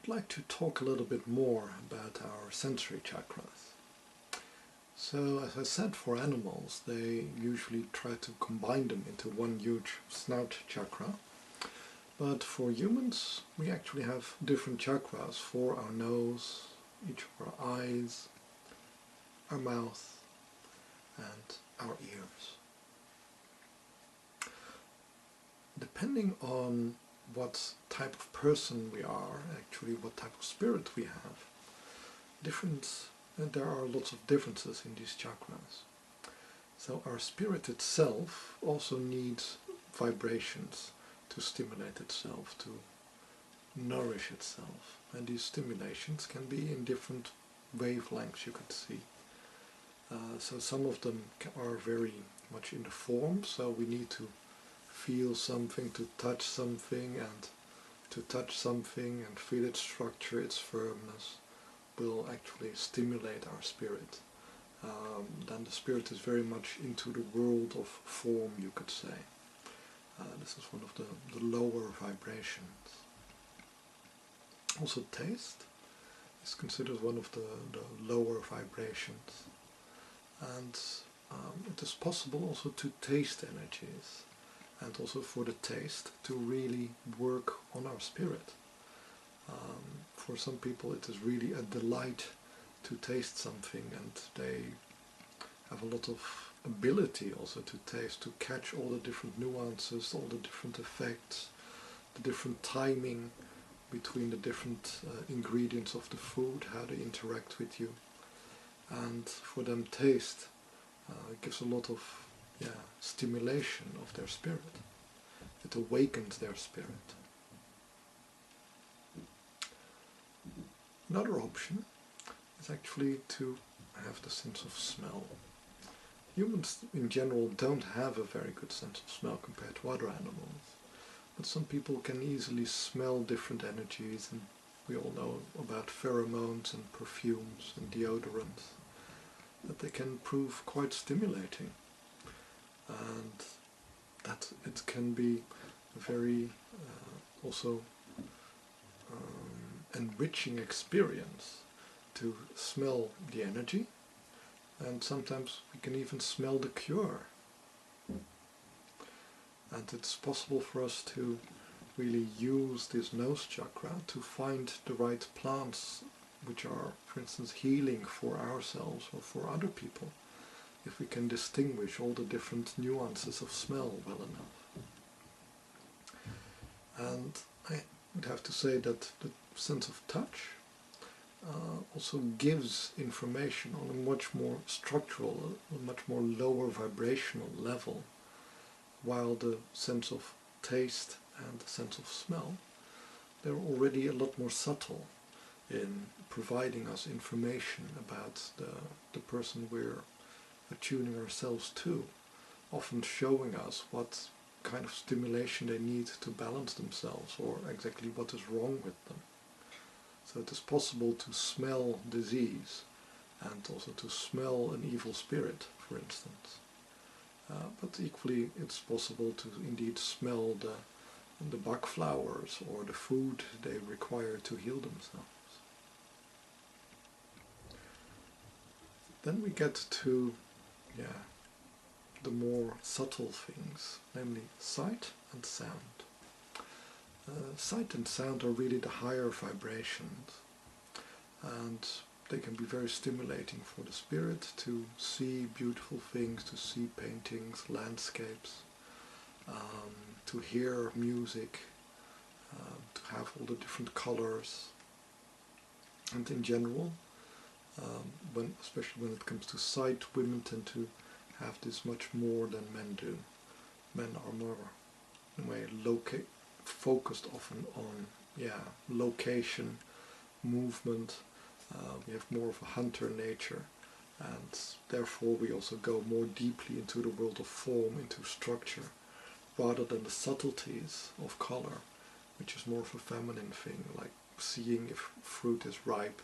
I'd like to talk a little bit more about our sensory chakras. So, as I said, for animals, they usually try to combine them into one huge snout chakra. But for humans, we actually have different chakras for our nose, each of our eyes, our mouth, and our ears. Depending on what type of person we are, actually what type of spirit we have, there are lots of differences in these chakras. So our spirit itself also needs vibrations to stimulate itself, to nourish itself. And these stimulations can be in different wavelengths, you could see. So some of them are very much in the form, so we need to feel something, to touch something, and to touch something and feel its structure, its firmness, will actually stimulate our spirit. Then the spirit is very much into the world of form, you could say. This is one of the lower vibrations. Also taste is considered one of the lower vibrations. And it is possible also to taste energies, and also for the taste to really work on our spirit. For some people it is really a delight to taste something, and they have a lot of ability also to taste, to catch all the different nuances, all the different effects, the different timing between the different ingredients of the food, how they interact with you. And for them taste gives a lot of stimulation of their spirit. It awakens their spirit. Another option is actually to have the sense of smell. Humans in general don't have a very good sense of smell compared to other animals, but some people can easily smell different energies, and we all know about pheromones and perfumes and deodorants, that they can prove quite stimulating, and that it can be a very also enriching experience to smell the energy, and sometimes we can even smell the cure. And it's possible for us to really use this nose chakra to find the right plants which are, for instance, healing for ourselves or for other people, if we can distinguish all the different nuances of smell well enough. And I would have to say that the sense of touch also gives information on a much more structural, a much more lower vibrational level, while the sense of taste and the sense of smell, they're already a lot more subtle in providing us information about the person we're attuning ourselves to, often showing us what kind of stimulation they need to balance themselves, or exactly what is wrong with them. So it is possible to smell disease, and also to smell an evil spirit, for instance. But equally it's possible to indeed smell the bug flowers or the food they require to heal themselves. Then we get to the more subtle things, namely sight and sound. Sight and sound are really the higher vibrations, and they can be very stimulating for the spirit to see beautiful things, to see paintings, landscapes, to hear music, to have all the different colors. And in general, especially when it comes to sight, women tend to have this much more than men do. Men are more, in a way, focused often on location, movement. We have more of a hunter nature, and therefore we also go more deeply into the world of form, into structure, rather than the subtleties of color, which is more of a feminine thing, like seeing if fruit is ripe,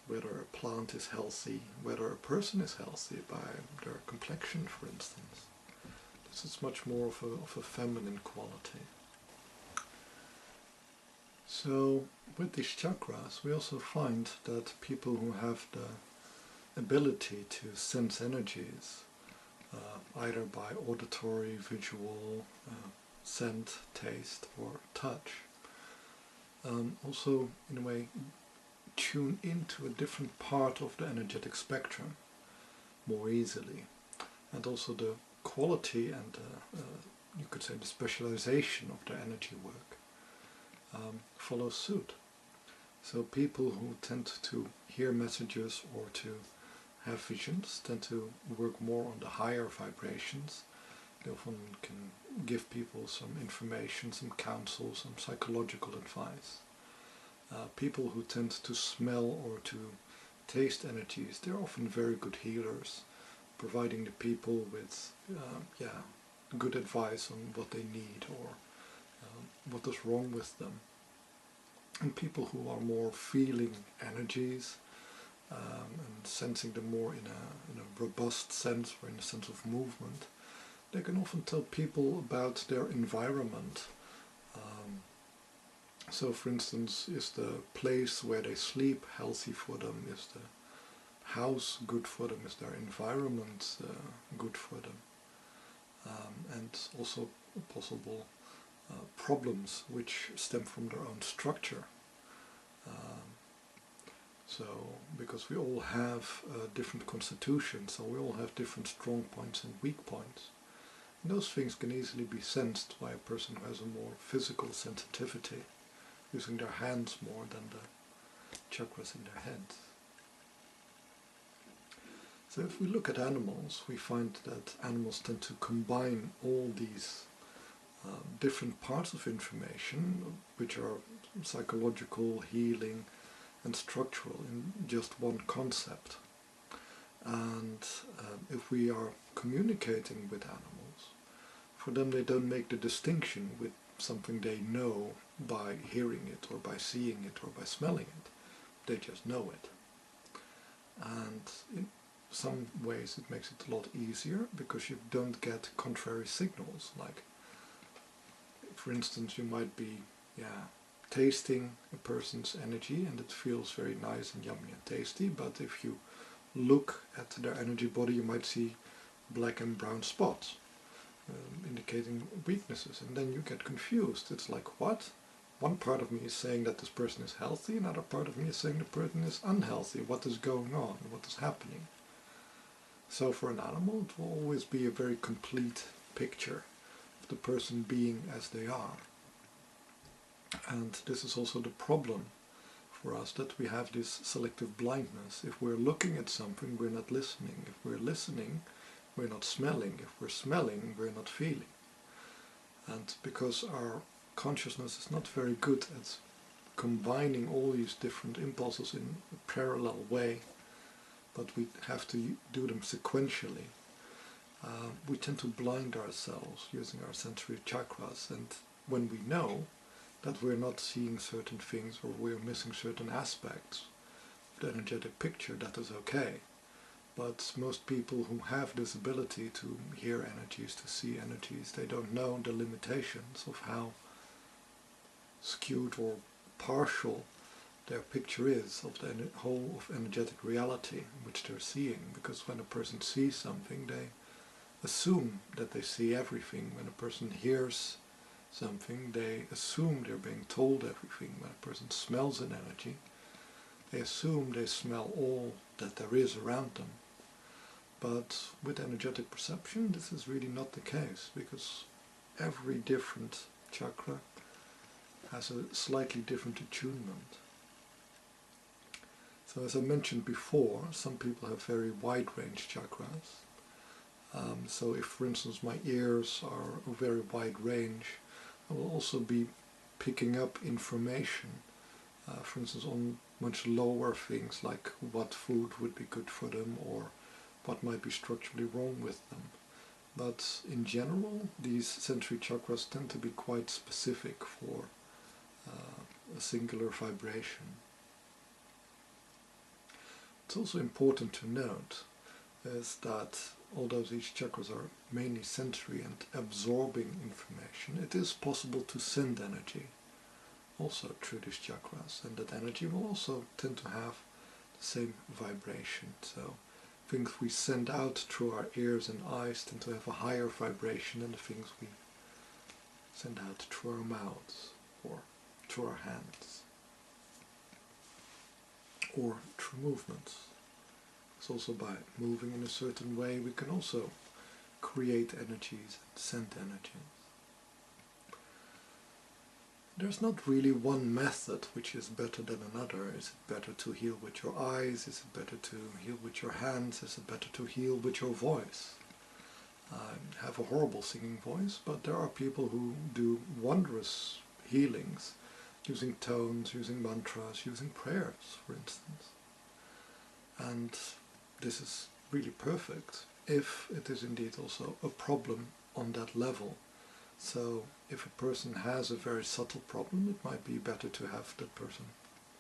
whether a plant is healthy, whether a person is healthy by their complexion, for instance. This is much more of a feminine quality. So with these chakras we also find that people who have the ability to sense energies, either by auditory, visual, scent, taste or touch, also in a way tune into a different part of the energetic spectrum more easily, and also the quality and you could say the specialization of their energy work follows suit. So people who tend to hear messages or to have visions tend to work more on the higher vibrations. They often can give people some information, some counsel, some psychological advice. People who tend to smell or to taste energies, they're often very good healers, providing the people with good advice on what they need or what is wrong with them. And people who are more feeling energies and sensing them more in a robust sense or in a sense of movement, they can often tell people about their environment. So for instance, is the place where they sleep healthy for them? Is the house good for them? Is their environment good for them? And also possible problems which stem from their own structure. So, because we all have different constitutions, so we all have different strong points and weak points. And those things can easily be sensed by a person who has a more physical sensitivity, using their hands more than the chakras in their heads. So if we look at animals, we find that animals tend to combine all these different parts of information, which are psychological, healing, and structural, in just one concept. And if we are communicating with animals, for them they don't make the distinction with something they know by hearing it or by seeing it or by smelling it. They just know it. And in some ways it makes it a lot easier because you don't get contrary signals. Like, for instance, you might be tasting a person's energy and it feels very nice and yummy and tasty, but if you look at their energy body you might see black and brown spots indicating weaknesses, and then you get confused. It's like, what? One part of me is saying that this person is healthy, another part of me is saying the person is unhealthy. What is going on? What is happening? So for an animal it will always be a very complete picture of the person being as they are. And this is also the problem for us, that we have this selective blindness. If we're looking at something, we're not listening. If we're listening, we're not smelling. If we're smelling, we're not feeling. And because our consciousness is not very good at combining all these different impulses in a parallel way, but we have to do them sequentially, we tend to blind ourselves using our sensory chakras. And when we know that we're not seeing certain things or we're missing certain aspects of the energetic picture, that is okay. But most people who have this ability to hear energies, to see energies, they don't know the limitations of how skewed or partial their picture is of the whole of energetic reality which they're seeing. Because when a person sees something, they assume that they see everything. When a person hears something, they assume they're being told everything. When a person smells an energy, they assume they smell all that there is around them. But with energetic perception, this is really not the case, because every different chakra has a slightly different attunement. So as I mentioned before, some people have very wide range chakras. So if, for instance, my ears are a very wide range, I will also be picking up information, for instance, on much lower things like what food would be good for them or what might be structurally wrong with them. But in general, these sensory chakras tend to be quite specific for a singular vibration. It's also important to note is that although these chakras are mainly sensory and absorbing information, it is possible to send energy. also through these chakras, and that energy will also tend to have the same vibration. So things we send out through our ears and eyes tend to have a higher vibration than the things we send out through our mouths or through our hands or through movements. It's also by moving in a certain way we can also create energies and send energies. There's not really one method which is better than another. Is it better to heal with your eyes? Is it better to heal with your hands? Is it better to heal with your voice? I have a horrible singing voice, but there are people who do wondrous healings using tones, using mantras, using prayers, for instance. And this is really perfect if it is indeed also a problem on that level. So if a person has a very subtle problem, it might be better to have that person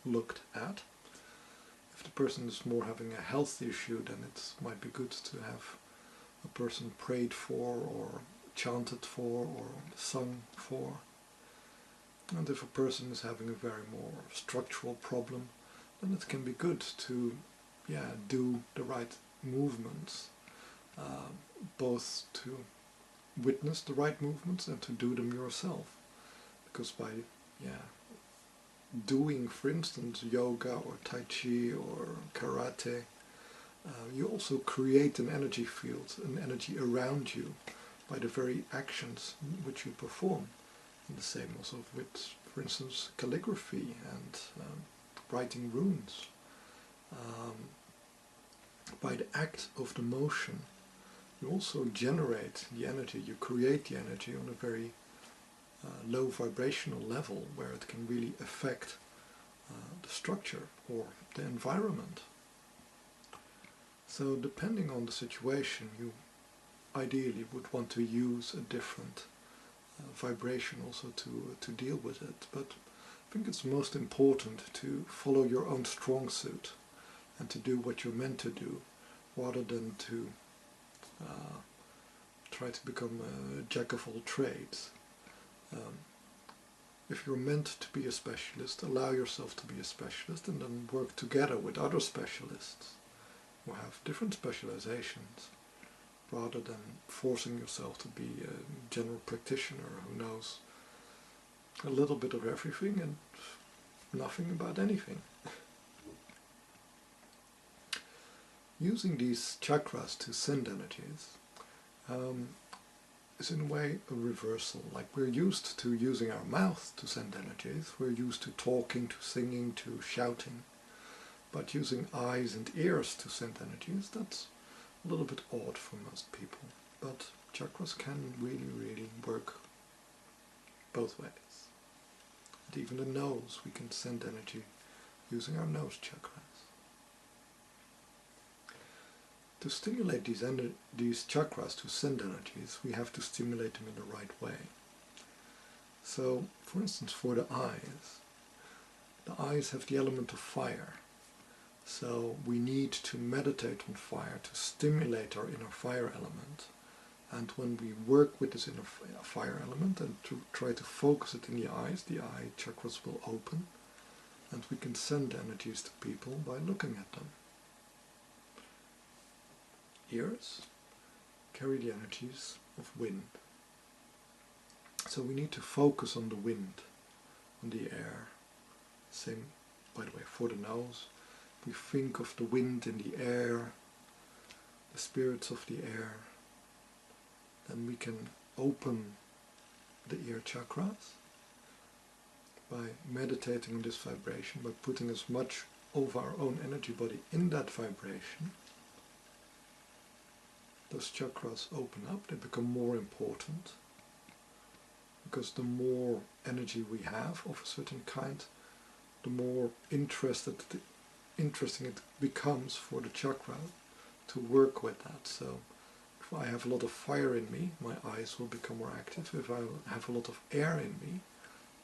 looked at. If the person is more having a health issue, then it might be good to have a person prayed for or chanted for or sung for. And if a person is having a very more structural problem, then it can be good to do the right movements, both to witness the right movements and to do them yourself. Because by doing, for instance, yoga or tai chi or karate, you also create an energy field, an energy around you by the very actions which you perform. And the same also with, for instance, calligraphy and writing runes. By the act of the motion, you also generate the energy, you create the energy on a very low vibrational level where it can really affect the structure or the environment. So depending on the situation, you ideally would want to use a different vibration also to deal with it. But I think it's most important to follow your own strong suit and to do what you're meant to do, rather than to try to become a jack of all trades. If you're meant to be a specialist, allow yourself to be a specialist and then work together with other specialists who have different specializations, rather than forcing yourself to be a general practitioner who knows a little bit of everything and nothing about anything. Using these chakras to send energies is in a way a reversal. Like we're used to using our mouth to send energies, we're used to talking, to singing, to shouting, but using eyes and ears to send energies, that's a little bit odd for most people. But chakras can really work both ways. And even the nose, we can send energy using our nose chakras. To stimulate these chakras to send energies, we have to stimulate them in the right way. So, for instance, for the eyes have the element of fire. So we need to meditate on fire to stimulate our inner fire element. And when we work with this inner fire element and to try to focus it in the eyes, the eye chakras will open, and we can send energies to people by looking at them. Ears carry the energies of wind. So we need to focus on the wind, on the air. Same, by the way, for the nose. We think of the wind in the air, the spirits of the air. Then we can open the ear chakras by meditating on this vibration, by putting as much of our own energy body in that vibration. Those chakras open up, they become more important, because the more energy we have of a certain kind, the more interesting it becomes for the chakra to work with that. So if I have a lot of fire in me, my eyes will become more active. If I have a lot of air in me,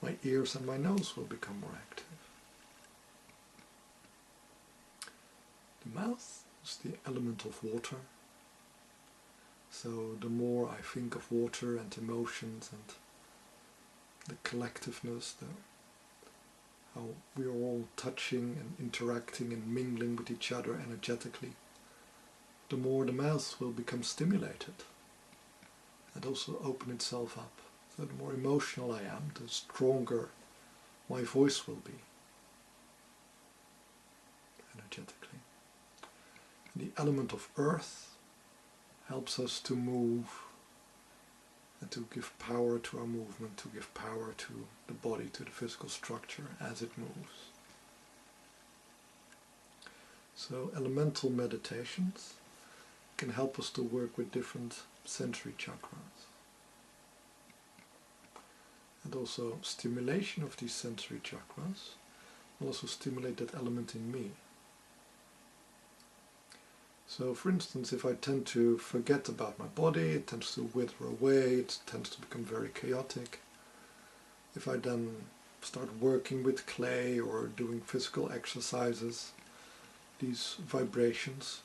my ears and my nose will become more active. The mouth is the element of water. So the more I think of water and emotions and the collectiveness, how we are all touching and interacting and mingling with each other energetically, the more the mouth will become stimulated and also open itself up. So the more emotional I am, the stronger my voice will be energetically. And the element of earth helps us to move and to give power to our movement, to give power to the body, to the physical structure as it moves. So elemental meditations can help us to work with different sensory chakras. And also stimulation of these sensory chakras will also stimulate that element in me. So for instance, if I tend to forget about my body, it tends to wither away, it tends to become very chaotic. If I then start working with clay or doing physical exercises, these vibrations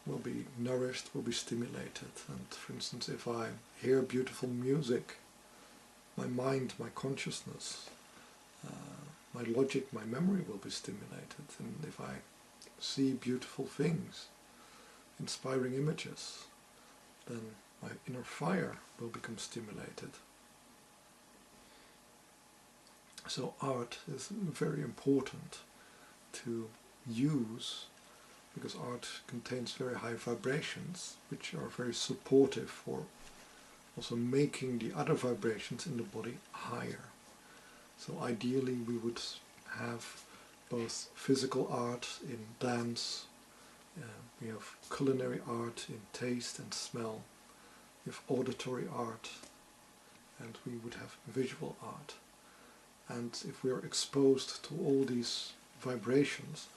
will be nourished, will be stimulated. And for instance, if I hear beautiful music, my mind, my consciousness, my logic, my memory will be stimulated. And if I see beautiful things, inspiring images, then my inner fire will become stimulated. So art is very important to use, because art contains very high vibrations, which are very supportive for also making the other vibrations in the body higher. So ideally we would have both physical art in dance, we have culinary art in taste and smell, we have auditory art, and we would have visual art. And if we are exposed to all these vibrations,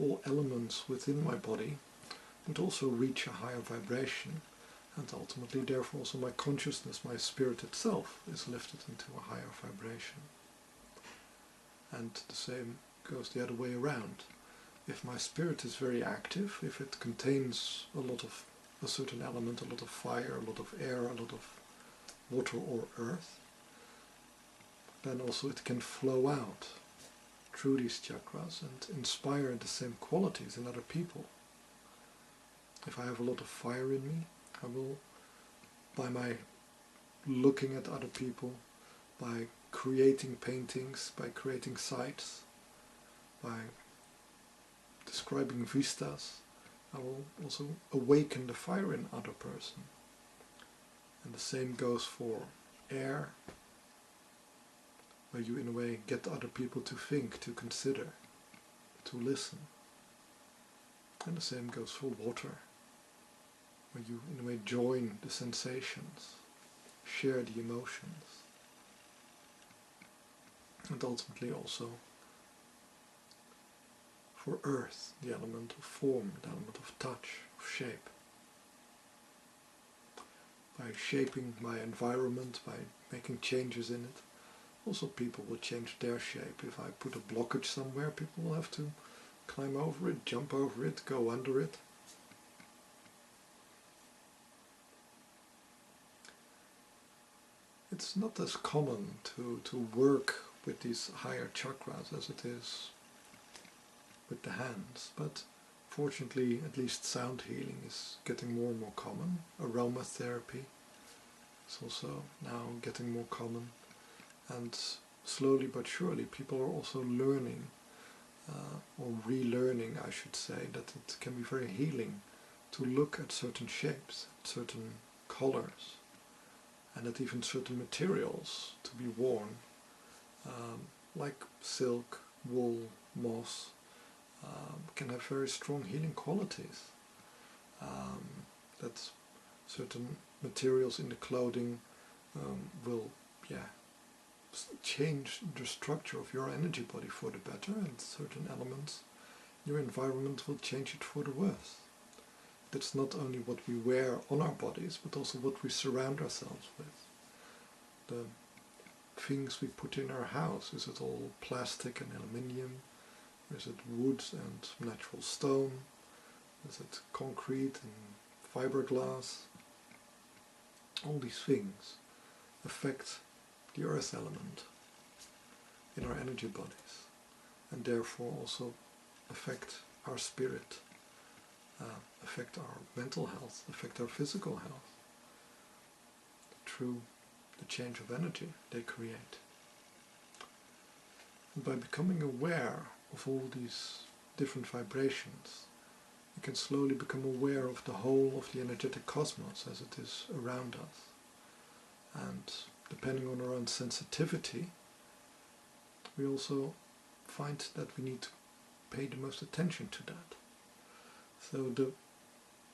all elements within my body would also reach a higher vibration, and ultimately therefore also my consciousness, my spirit itself, is lifted into a higher vibration. And the same goes the other way around. If my spirit is very active, if it contains a certain element, a lot of fire, a lot of air, a lot of water or earth, then also it can flow out through these chakras and inspire the same qualities in other people. If I have a lot of fire in me, I will, by my looking at other people, by creating paintings, by creating sights, by describing vistas, I will also awaken the fire in other person. And the same goes for air, where you in a way get other people to think, to consider, to listen. And the same goes for water, where you in a way join the sensations, share the emotions. And ultimately also for earth, the element of form, the element of touch, of shape. By shaping my environment, by making changes in it, also people will change their shape. If I put a blockage somewhere, people will have to climb over it, jump over it, go under it. It's not as common to work with these higher chakras as it is with the hands, but fortunately at least sound healing is getting more and more common. Aromatherapy is also now getting more common, and slowly but surely people are also learning, or relearning I should say, that it can be very healing to look at certain shapes, certain colors, and at even certain materials to be worn, like silk, wool, moss, can have very strong healing qualities. That certain materials in the clothing will change the structure of your energy body for the better, and certain elements in your environment will change it for the worse. That's not only what we wear on our bodies, but also what we surround ourselves with. The things we put in our house, is it all plastic and aluminium? Is it wood and natural stone? Is it concrete and fiberglass? All these things affect the earth element in our energy bodies. and therefore also affect our spirit, affect our mental health, affect our physical health through the change of energy they create. And by becoming aware of all these different vibrations, we can slowly become aware of the whole of the energetic cosmos as it is around us. And depending on our own sensitivity, we also find that we need to pay the most attention to that. So the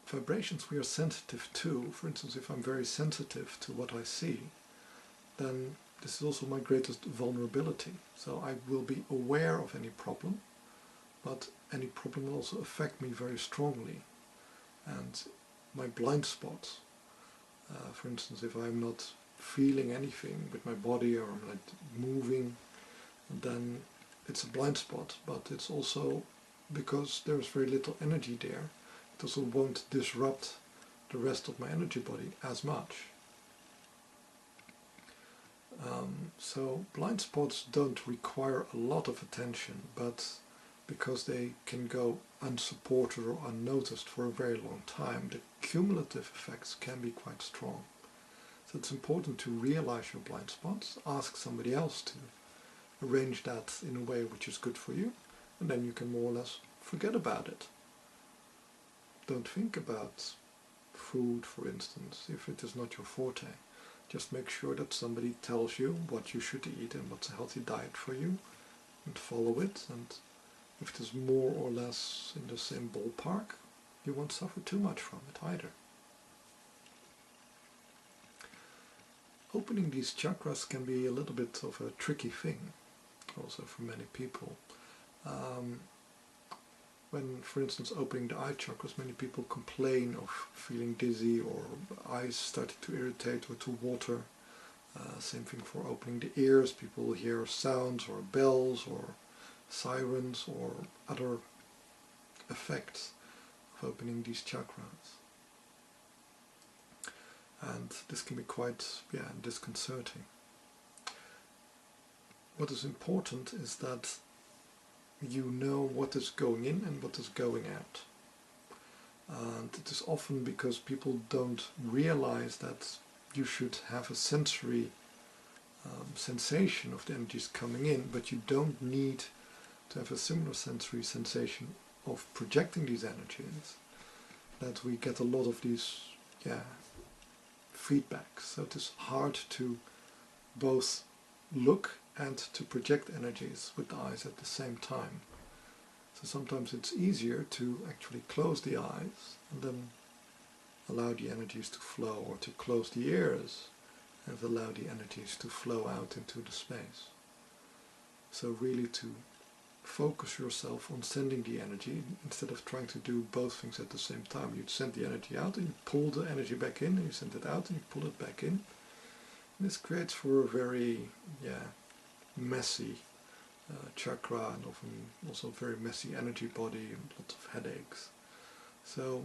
vibrations we are sensitive to, for instance, if I'm very sensitive to what I see, then this is also my greatest vulnerability. So I will be aware of any problem, but any problem will also affect me very strongly. And my blind spots, for instance, if I'm not feeling anything with my body or I'm not moving, then it's a blind spot, but it's also because there's very little energy there. It also won't disrupt the rest of my energy body as much. So blind spots don't require a lot of attention, but because they can go unsupported or unnoticed for a very long time, the cumulative effects can be quite strong. So it's important to realize your blind spots, ask somebody else to arrange that in a way which is good for you, and then you can more or less forget about it. Don't think about food, for instance, if it is not your forte. Just make sure that somebody tells you what you should eat and what's a healthy diet for you, and follow it. And if it is more or less in the same ballpark, you won't suffer too much from it either. Opening these chakras can be a little bit of a tricky thing, also for many people. When, for instance, opening the eye chakras, many people complain of feeling dizzy or eyes starting to irritate or to water. Same thing for opening the ears. People hear sounds or bells or sirens or other effects of opening these chakras. And this can be quite disconcerting. What is important is that you know what is going in and what is going out. And it is often because people don't realize that you should have a sensory sensation of the energies coming in, but you don't need to have a similar sensory sensation of projecting these energies. That we get a lot of these feedbacks. So it is hard to both look and to project energies with the eyes at the same time. So sometimes it's easier to actually close the eyes and then allow the energies to flow, or to close the ears and allow the energies to flow out into the space. So really to focus yourself on sending the energy instead of trying to do both things at the same time. You'd send the energy out and you pull the energy back in, and you send it out and you pull it back in. And this creates for a very messy chakra, and often also very messy energy body and lots of headaches. So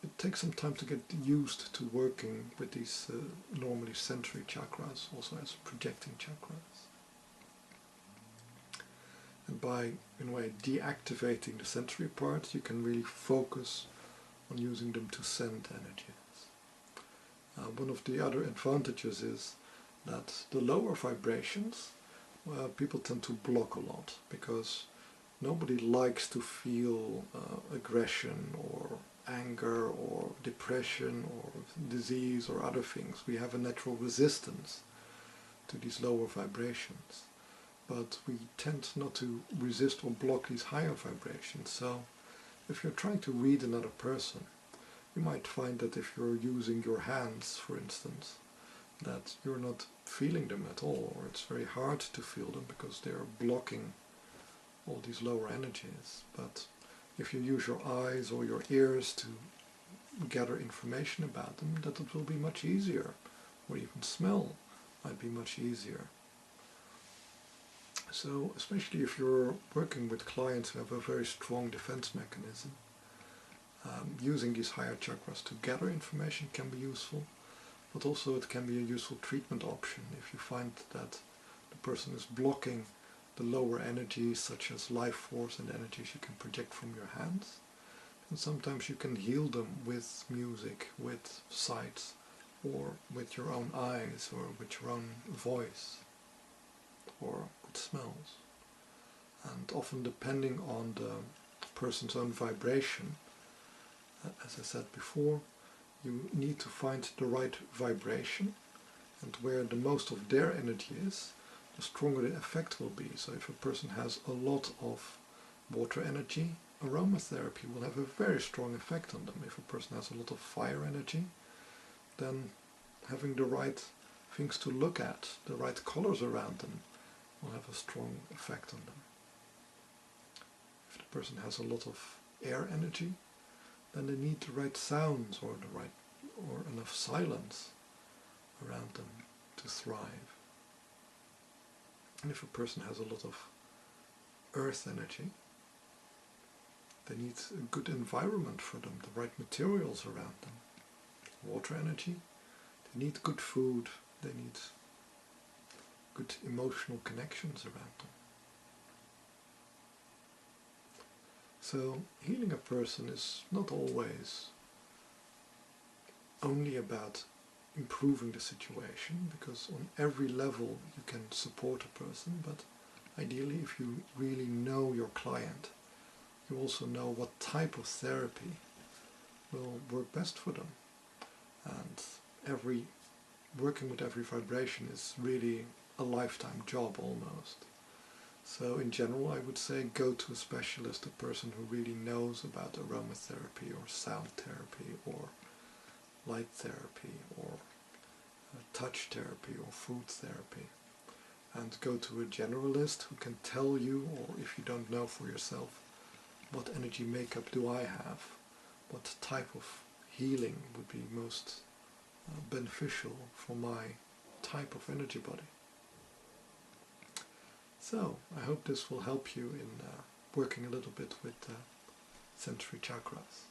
it takes some time to get used to working with these normally sensory chakras, also as projecting chakras. And by, in a way, deactivating the sensory part, you can really focus on using them to send energies. One of the other advantages is that the lower vibrations, people tend to block a lot, because nobody likes to feel aggression or anger or depression or disease or other things. We have a natural resistance to these lower vibrations, but we tend not to resist or block these higher vibrations. So if you're trying to read another person, you might find that if you're using your hands, for instance, that you're not feeling them at all, or it's very hard to feel them because they're blocking all these lower energies. But if you use your eyes or your ears to gather information about them, that it will be much easier, or even smell might be much easier. So especially if you're working with clients who have a very strong defense mechanism, using these higher chakras to gather information can be useful, but also it can be a useful treatment option if you find that the person is blocking the lower energies such as life force and energies you can project from your hands. And sometimes you can heal them with music, with sights, or with your own eyes, or with your own voice, or with smells. And often depending on the person's own vibration, as I said before, you need to find the right vibration, and where the most of their energy is, the stronger the effect will be. So if a person has a lot of water energy, aromatherapy will have a very strong effect on them. If a person has a lot of fire energy, then having the right things to look at, the right colors around them, will have a strong effect on them. If the person has a lot of air energy, then they need the right sounds or enough silence around them to thrive. And if a person has a lot of earth energy, they need a good environment for them, the right materials around them. Water energy, they need good food, they need good emotional connections around them. So healing a person is not always only about improving the situation, because on every level you can support a person, but ideally if you really know your client, you also know what type of therapy will work best for them. And working with every vibration is really a lifetime job almost. So in general I would say go to a specialist, a person who really knows about aromatherapy or sound therapy or light therapy or touch therapy or food therapy. And go to a generalist who can tell you, or if you don't know for yourself, what energy makeup do I have? What type of healing would be most beneficial for my type of energy body? So, I hope this will help you in working a little bit with sensory chakras.